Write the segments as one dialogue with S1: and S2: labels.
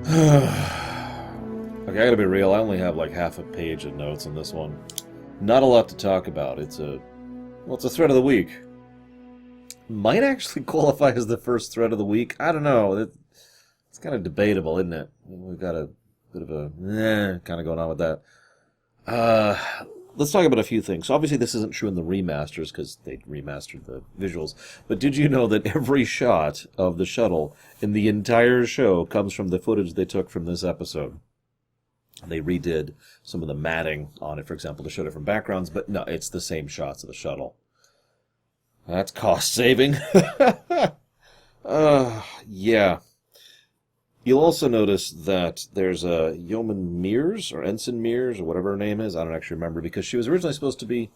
S1: Okay, I gotta be real. I only have like half a page of notes on this one. Not a lot to talk about. It's a thread of the week. Might actually qualify as the first thread of the week. I don't know. It's kind of debatable, isn't it? We've got a bit of a kind of going on with that. Let's talk about a few things. So obviously this isn't true in the remasters because they remastered the visuals. But did you know that every shot of the shuttle in the entire show comes from the footage they took from this episode? They redid some of the matting on it, for example, to show different backgrounds, but no, it's the same shots of the shuttle. That's cost saving. Yeah. You'll also notice that there's a Yeoman Mears, or Ensign Mears, or whatever her name is. I don't actually remember, because she was originally supposed to be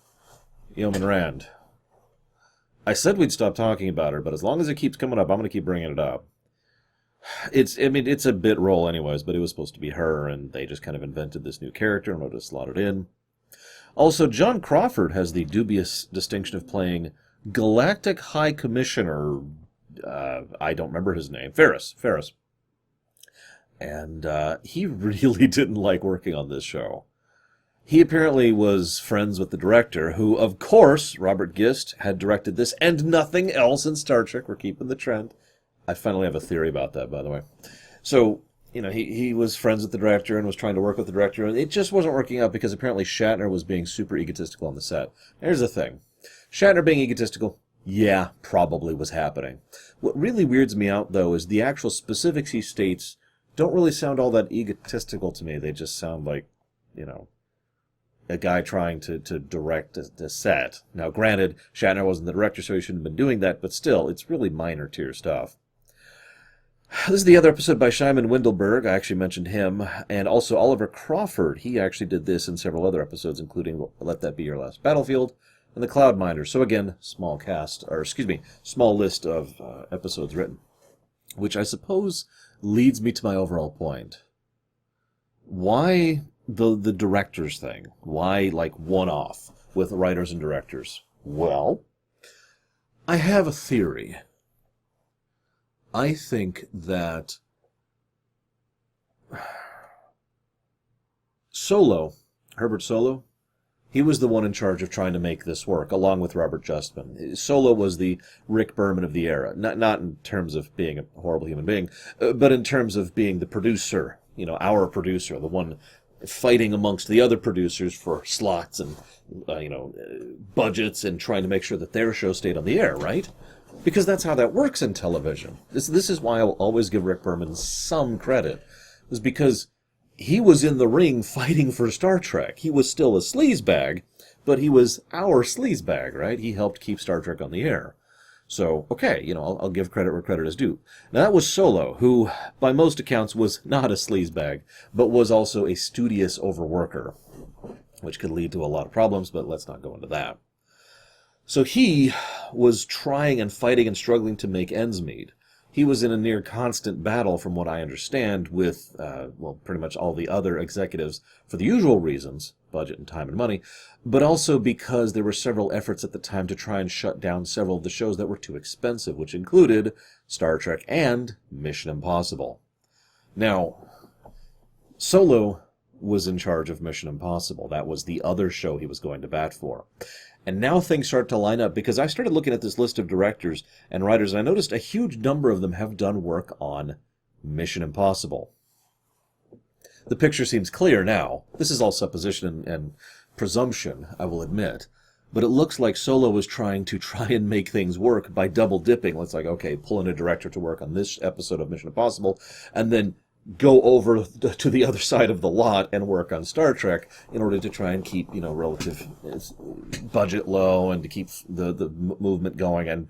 S1: Yeoman Rand. I said we'd stop talking about her, but as long as it keeps coming up, I'm going to keep bringing it up. It's a bit role anyways, but it was supposed to be her, and they just kind of invented this new character and wanted to slot it in. Also, John Crawford has the dubious distinction of playing Galactic High Commissioner, I don't remember his name, Ferris. And he really didn't like working on this show. He apparently was friends with the director, who, of course, Robert Gist, had directed this and nothing else in Star Trek. We're keeping the trend. I finally have a theory about that, by the way. So, he was friends with the director and was trying to work with the director, and it just wasn't working out because apparently Shatner was being super egotistical on the set. Here's the thing. Shatner being egotistical, yeah, probably was happening. What really weirds me out, though, is the actual specifics he states don't really sound all that egotistical to me. They just sound like, a guy trying to direct a set. Now, granted, Shatner wasn't the director, so he shouldn't have been doing that, but still, it's really minor tier stuff. This is the other episode by Shimon Windelberg. I actually mentioned him. And also Oliver Crawford. He actually did this in several other episodes, including Let That Be Your Last Battlefield and The Cloud Miner. So again, small list of episodes written. Which I suppose leads me to my overall point. Why the directors thing? Why, one-off with writers and directors? Well, I have a theory. I think that Herbert Solo, he was the one in charge of trying to make this work, along with Robert Justman. Solo was the Rick Berman of the era, not in terms of being a horrible human being, but in terms of being the producer, our producer, the one fighting amongst the other producers for slots and, budgets and trying to make sure that their show stayed on the air, right? Because that's how that works in television. This is why I will always give Rick Berman some credit, is because he was in the ring fighting for Star Trek. He was still a sleazebag, but he was our sleazebag, right? He helped keep Star Trek on the air. So, okay, I'll give credit where credit is due. Now, that was Solo, who, by most accounts, was not a sleazebag, but was also a studious overworker, which could lead to a lot of problems, but let's not go into that. So he was trying and fighting and struggling to make ends meet. He was in a near constant battle, from what I understand, with, pretty much all the other executives for the usual reasons, budget and time and money, but also because there were several efforts at the time to try and shut down several of the shows that were too expensive, which included Star Trek and Mission Impossible. Now, Solo was in charge of Mission Impossible. That was the other show he was going to bat for. And now things start to line up, because I started looking at this list of directors and writers, and I noticed a huge number of them have done work on Mission Impossible. The picture seems clear now. This is all supposition and presumption, I will admit. But it looks like Solo was trying and make things work by double dipping. It's like, okay, pull in a director to work on this episode of Mission Impossible, and then go over to the other side of the lot and work on Star Trek in order to try and keep, relative budget low and to keep the movement going and,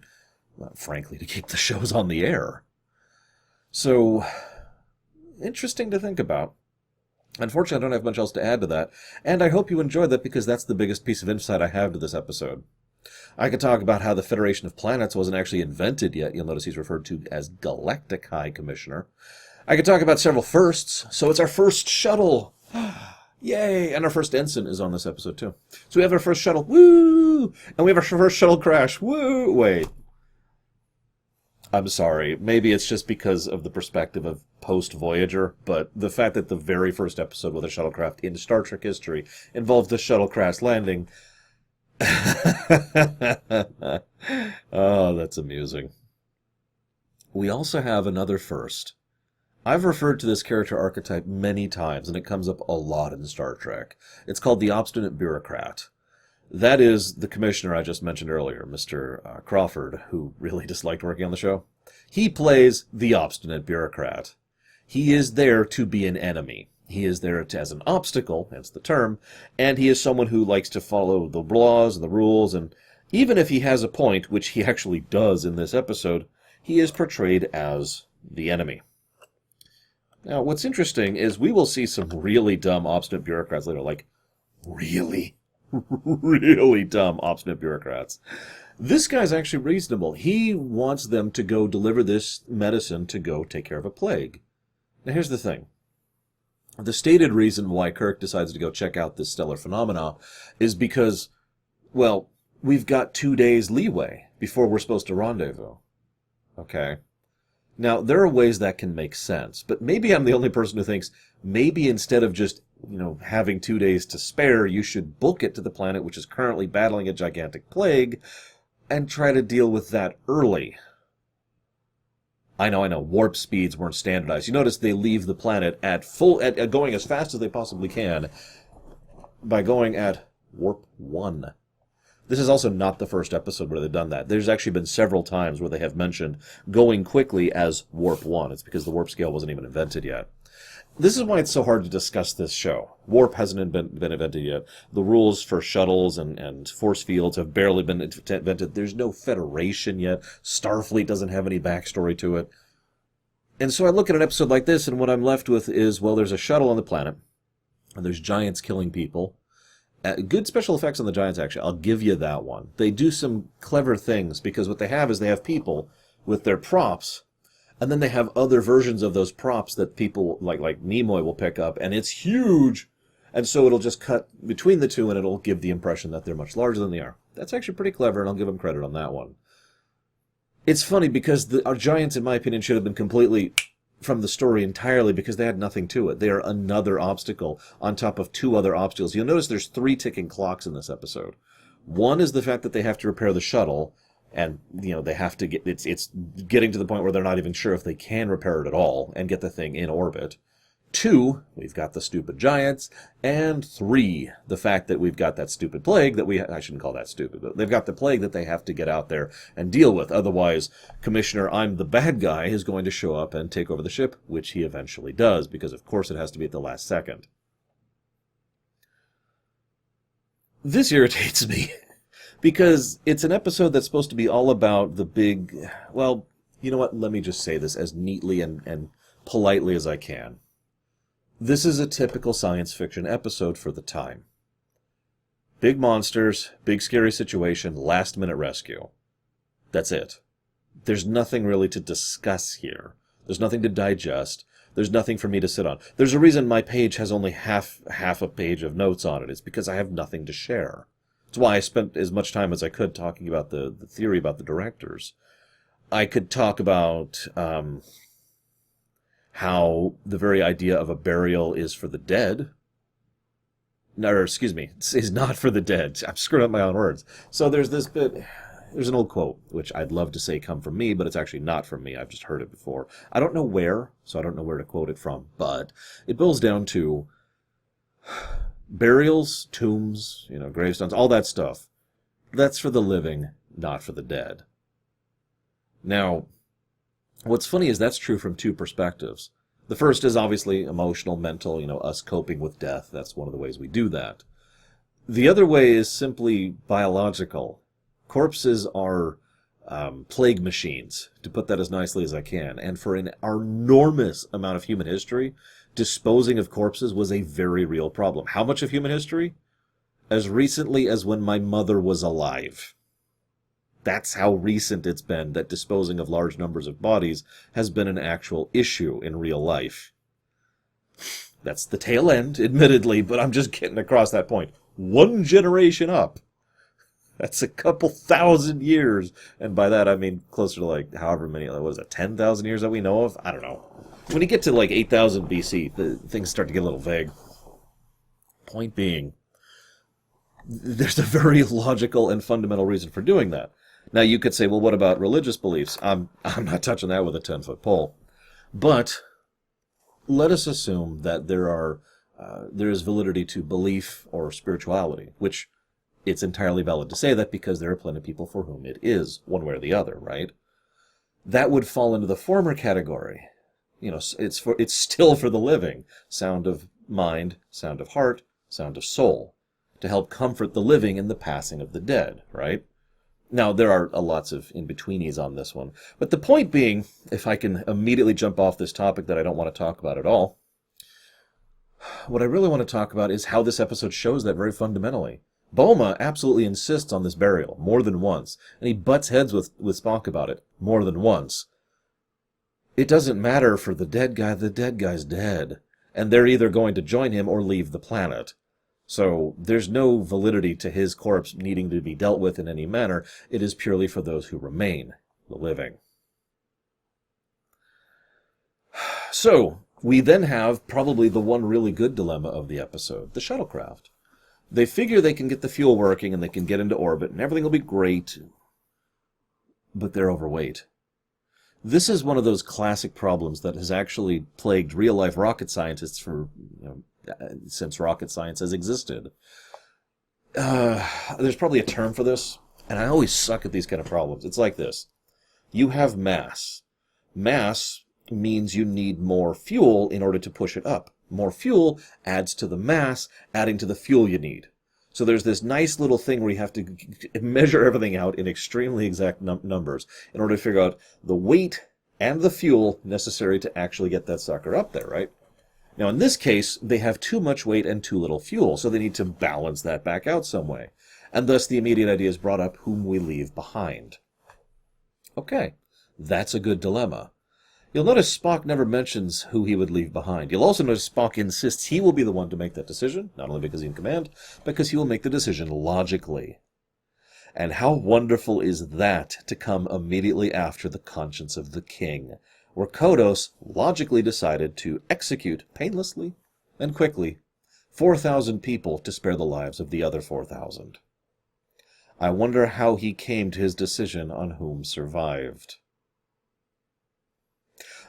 S1: frankly, to keep the shows on the air. So, interesting to think about. Unfortunately, I don't have much else to add to that, and I hope you enjoyed that because that's the biggest piece of insight I have to this episode. I could talk about how the Federation of Planets wasn't actually invented yet. You'll notice he's referred to as Galactic High Commissioner. I could talk about several firsts. So it's our first shuttle. Yay! And our first ensign is on this episode, too. So we have our first shuttle. Woo! And we have our first shuttle crash. Woo! Wait. I'm sorry. Maybe it's just because of the perspective of post-Voyager, but the fact that the very first episode with a shuttlecraft in Star Trek history involved the shuttle crash landing. Oh, that's amusing. We also have another first. I've referred to this character archetype many times, and it comes up a lot in Star Trek. It's called the obstinate bureaucrat. That is the commissioner I just mentioned earlier, Mr. Crawford, who really disliked working on the show. He plays the obstinate bureaucrat. He is there to be an enemy. He is there as an obstacle, hence the term, and he is someone who likes to follow the laws and the rules, and even if he has a point, which he actually does in this episode, he is portrayed as the enemy. Now, what's interesting is we will see some really dumb obstinate bureaucrats later, like, really dumb obstinate bureaucrats. This guy's actually reasonable. He wants them to go deliver this medicine to go take care of a plague. Now, here's the thing. The stated reason why Kirk decides to go check out this stellar phenomena is because, well, we've got 2 days leeway before we're supposed to rendezvous. Okay? Now, there are ways that can make sense, but maybe I'm the only person who thinks maybe instead of just, having 2 days to spare, you should book it to the planet which is currently battling a gigantic plague and try to deal with that early. I know, warp speeds weren't standardized. You notice they leave the planet at going as fast as they possibly can by going at warp 1. This is also not the first episode where they've done that. There's actually been several times where they have mentioned going quickly as warp 1. It's because the warp scale wasn't even invented yet. This is why it's so hard to discuss this show. Warp hasn't been invented yet. The rules for shuttles and force fields have barely been invented. There's no Federation yet. Starfleet doesn't have any backstory to it. And so I look at an episode like this, and what I'm left with is, well, there's a shuttle on the planet, and there's giants killing people. Good special effects on the giants, actually. I'll give you that one. They do some clever things, because what they have is they have people with their props, and then they have other versions of those props that people like Nimoy will pick up, and it's huge. And so it'll just cut between the two, and it'll give the impression that they're much larger than they are. That's actually pretty clever, and I'll give them credit on that one. It's funny, because our giants, in my opinion, should have been completely from the story entirely, because they had nothing to it. They are another obstacle on top of 2 other obstacles. You'll notice there's 3 ticking clocks in this episode. One is the fact that they have to repair the shuttle, and, they have to get, it's getting to the point where they're not even sure if they can repair it at all and get the thing in orbit. 2, we've got the stupid giants. And 3, the fact that we've got that stupid plague that I shouldn't call that stupid, but they've got the plague that they have to get out there and deal with. Otherwise, Commissioner I'm the bad guy is going to show up and take over the ship, which he eventually does, because of course it has to be at the last second. This irritates me. Because it's an episode that's supposed to be all about the big... Well, you know what? Let me just say this as neatly and politely as I can. This is a typical science fiction episode for the time. Big monsters, big scary situation, last-minute rescue. That's it. There's nothing really to discuss here. There's nothing to digest. There's nothing for me to sit on. There's a reason my page has only half a page of notes on it. It's because I have nothing to share. That's why I spent as much time as I could talking about the theory about the directors. I could talk about how the very idea of a burial is for the dead. No, excuse me, is not for the dead. I'm screwing up my own words. So there's this bit... There's an old quote, which I'd love to say come from me, but it's actually not from me. I've just heard it before. I don't know where, so I don't know where to quote it from, but it boils down to... Burials, tombs, gravestones, all that stuff. That's for the living, not for the dead. Now, what's funny is that's true from 2 perspectives. The first is obviously emotional, mental, us coping with death. That's one of the ways we do that. The other way is simply biological. Corpses are plague machines, to put that as nicely as I can. And for an enormous amount of human history, disposing of corpses was a very real problem. How much of human history? As recently as when my mother was alive. That's how recent it's been that disposing of large numbers of bodies has been an actual issue in real life. That's the tail end, admittedly, but I'm just getting across that point. 1 generation up. That's a couple thousand years. And by that, I mean closer to like however many, what was it, 10,000 years that we know of? I don't know. When you get to like 8,000 BC, things start to get a little vague. Point being, there's a very logical and fundamental reason for doing that. Now you could say, well, what about religious beliefs? I'm not touching that with a 10-foot pole. But let us assume that there is validity to belief or spirituality, which it's entirely valid to say that because there are plenty of people for whom it is, one way or the other, right? That would fall into the former category. You know, it's still for the living. Sound of mind, sound of heart, sound of soul, to help comfort the living in the passing of the dead, right? Now, there are lots of in-betweenies on this one. But the point being, if I can immediately jump off this topic that I don't want to talk about at all, what I really want to talk about is how this episode shows that very fundamentally. Bulma absolutely insists on this burial more than once, and he butts heads with Spock about it more than once. It doesn't matter for the dead guy's dead, and they're either going to join him or leave the planet. So there's no validity to his corpse needing to be dealt with in any manner. It is purely for those who remain, the living. So we then have probably the one really good dilemma of the episode, the shuttlecraft. They figure they can get the fuel working and they can get into orbit and everything will be great, but they're overweight. This is one of those classic problems that has actually plagued real-life rocket scientists for, since rocket science has existed. There's probably a term for this, and I always suck at these kind of problems. It's like this. You have mass. Mass means you need more fuel in order to push it up. More fuel adds to the mass, adding to the fuel you need. So there's this nice little thing where you have to measure everything out in extremely exact numbers in order to figure out the weight and the fuel necessary to actually get that sucker up there, right? Now, in this case, they have too much weight and too little fuel, so they need to balance that back out some way. And thus, the immediate idea is brought up, whom we leave behind. Okay, that's a good dilemma. You'll notice Spock never mentions who he would leave behind. You'll also notice Spock insists he will be the one to make that decision, not only because he's in command, because he will make the decision logically. And how wonderful is that to come immediately after the conscience of the king, where Kodos logically decided to execute painlessly and quickly 4,000 people to spare the lives of the other 4,000. I wonder how he came to his decision on whom survived.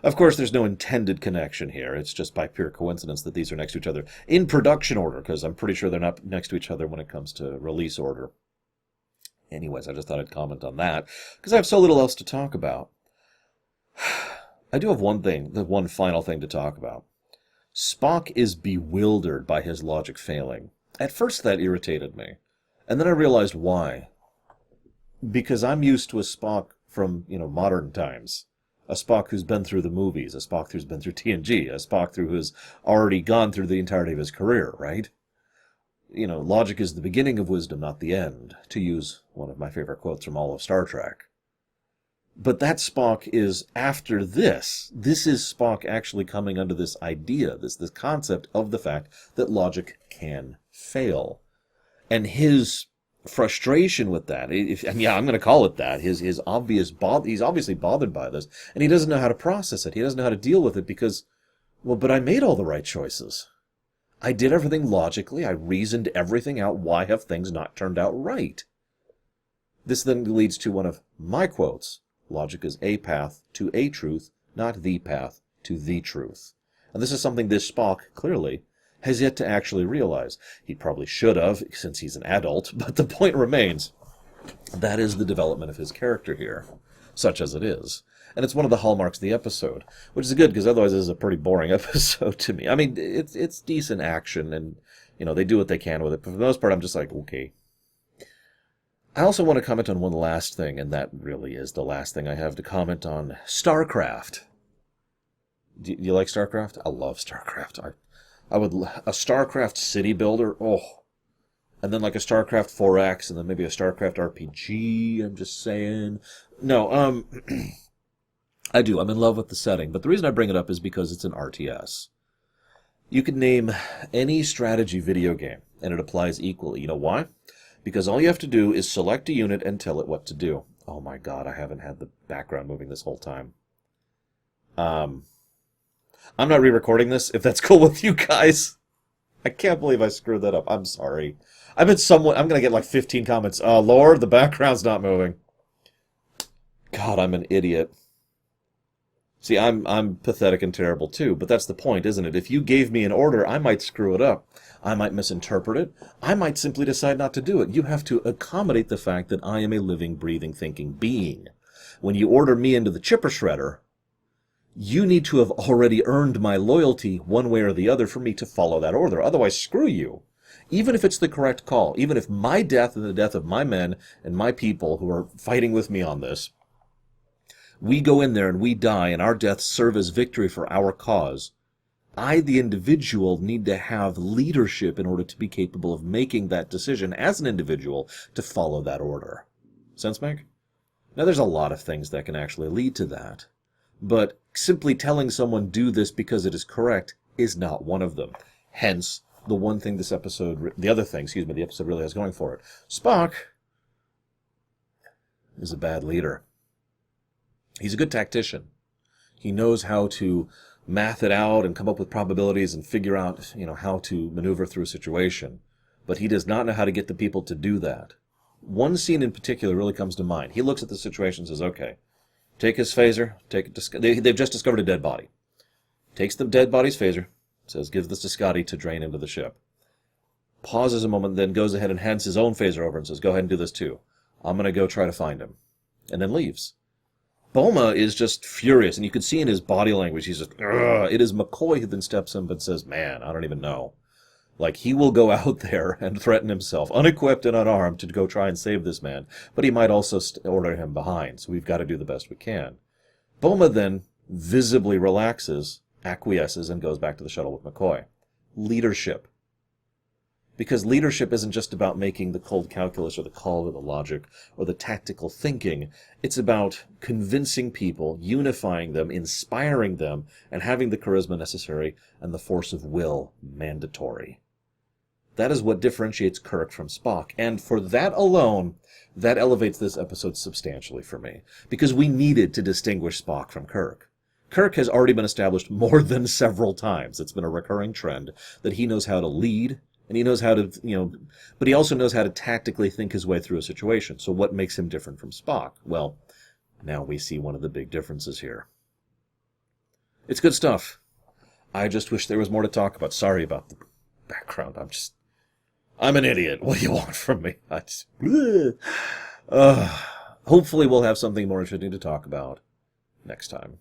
S1: Of course, there's no intended connection here. It's just by pure coincidence that these are next to each other in production order, because I'm pretty sure they're not next to each other when it comes to release order. Anyways, I just thought I'd comment on that, because I have so little else to talk about. I do have one final thing to talk about. Spock is bewildered by his logic failing. At first that irritated me, and then I realized why. Because I'm used to a Spock from, modern times. A Spock who's been through the movies, a Spock who's been through TNG, a Spock who's already gone through the entirety of his career, right? Logic is the beginning of wisdom, not the end, to use one of my favorite quotes from all of Star Trek. But that Spock is after this. This is Spock actually coming under this idea, this concept of the fact that logic can fail. And his frustration with that, I'm going to call it that, he's obviously bothered by this, and he doesn't know how to process it. He doesn't know how to deal with it because, but I made all the right choices. I did everything logically. I reasoned everything out. Why have things not turned out right? This then leads to one of my quotes. Logic is a path to a truth, not the path to the truth. And this is something this Spock, clearly, has yet to actually realize. He probably should have, since he's an adult, but the point remains. That is the development of his character here, such as it is. And it's one of the hallmarks of the episode, which is good, because otherwise this is a pretty boring episode to me. I mean, it's decent action, and, they do what they can with it, but for the most part, I'm just like, okay. I also want to comment on one last thing, and that really is the last thing I have to comment on. StarCraft. Do you like StarCraft? I love StarCraft. I would a StarCraft city builder. Oh, and then like a StarCraft 4X, and then maybe a StarCraft RPG. I'm just saying. No, I do. I'm in love with the setting, but the reason I bring it up is because it's an RTS. You could name any strategy video game, and it applies equally. You know why? Because all you have to do is select a unit and tell it what to do. Oh my god, I haven't had the background moving this whole time. I'm not re-recording this, if that's cool with you guys. I can't believe I screwed that up. I'm sorry. I'm gonna get like 15 comments. Lord, the background's not moving. God, I'm an idiot. See, I'm pathetic and terrible too, but that's the point, isn't it? If you gave me an order, I might screw it up. I might misinterpret it. I might simply decide not to do it. You have to accommodate the fact that I am a living, breathing, thinking being. When you order me into the chipper shredder, you need to have already earned my loyalty one way or the other for me to follow that order. Otherwise, screw you. Even if it's the correct call, even if my death and the death of my men and my people who are fighting with me on this, we go in there and we die and our deaths serve as victory for our cause, I, the individual, need to have leadership in order to be capable of making that decision as an individual to follow that order. Sense make? Now, there's a lot of things that can actually lead to that. But simply telling someone do this because it is correct is not one of them. Hence, the other thing the episode really has going for it. Spock is a bad leader. He's a good tactician. He knows how to math it out and come up with probabilities and figure out, how to maneuver through a situation. But he does not know how to get the people to do that. One scene in particular really comes to mind. He looks at the situation and says, okay, take his phaser, they've just discovered a dead body. Takes the dead body's phaser, says, give this to Scotty to drain into the ship. Pauses a moment, then goes ahead and hands his own phaser over and says, go ahead and do this too. I'm going to go try to find him. And then leaves. Boma is just furious, and you can see in his body language, he's just, ugh. It is McCoy who then steps in and says, man, I don't even know. Like, he will go out there and threaten himself, unequipped and unarmed, to go try and save this man, but he might also order him behind, so we've got to do the best we can. Boma then visibly relaxes, acquiesces, and goes back to the shuttle with McCoy. Leadership. Because leadership isn't just about making the cold calculus or the call or the logic or the tactical thinking. It's about convincing people, unifying them, inspiring them, and having the charisma necessary and the force of will mandatory. That is what differentiates Kirk from Spock. And for that alone, that elevates this episode substantially for me. Because we needed to distinguish Spock from Kirk. Kirk has already been established more than several times. It's been a recurring trend that he knows how to lead. And he knows how to, but he also knows how to tactically think his way through a situation. So what makes him different from Spock? Well, now we see one of the big differences here. It's good stuff. I just wish there was more to talk about. Sorry about the background. I'm an idiot. What do you want from me? Hopefully we'll have something more interesting to talk about next time.